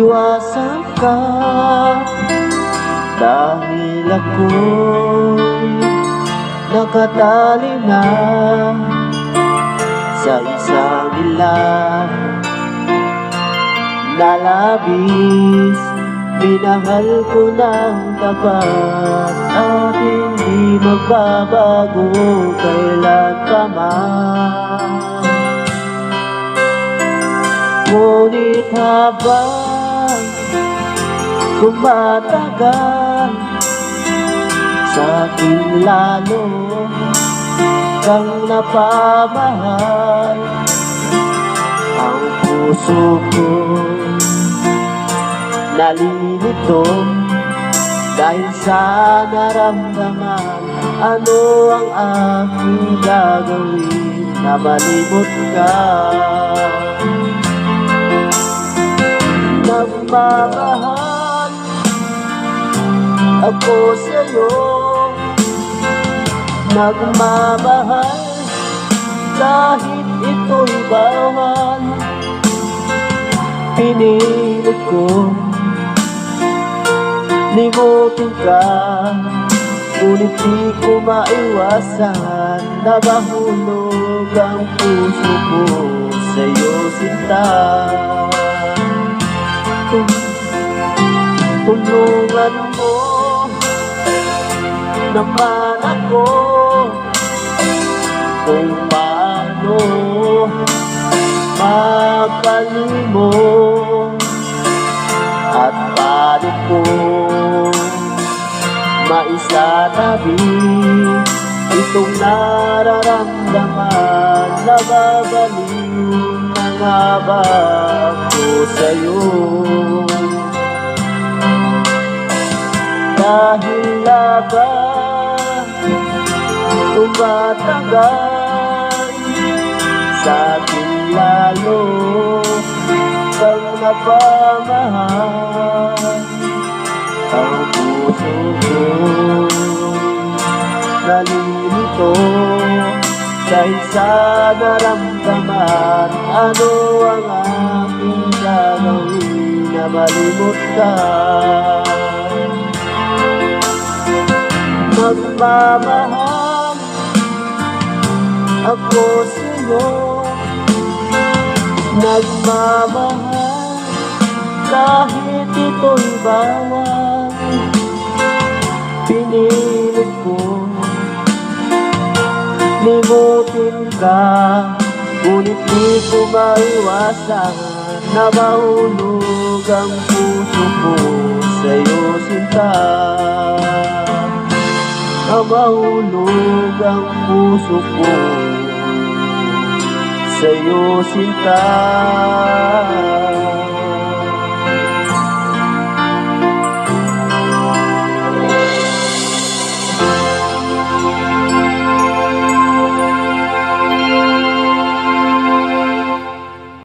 maiwasan ka, dahil ako'y nakatali na sa isang ilang na labis. Minahal ko ng tapat at hindi magbabago kailan pa man. Ngunit habang tumatagal, sa'kin lalo kang napamahal. Ang puso ko nalilito dahil sa naramdaman. Ano ang aking gagawin na malimot ka? Nagmamahal ako sa'yo, nagmamahal kahit ito'y bawal. Pinilit ko limutin ka, ngunit di ko maiwasan na mahulog ang puso ko sa'yo, sinta. Tulungan mo naman ako kung paano makalimot at paano ko maisatabi itong nararamdaman. Nababaliw na nga ba ako sa'yo? Dahil na ba tumatagal, sa'kin lalo kang napamahal. Ang puso ko nalilito dahil sa naramdaman. Ano ang aking gagawin na malimot ka? Magmamahal ako sa'yo, nagmamahal kahit ito'y bawal. Pinilit ko limutin ka, ngunit di ko maiwasan na mahulog ang puso ko sa'yo, sinta. Na mahulog ang puso ko sa'yo, sinta.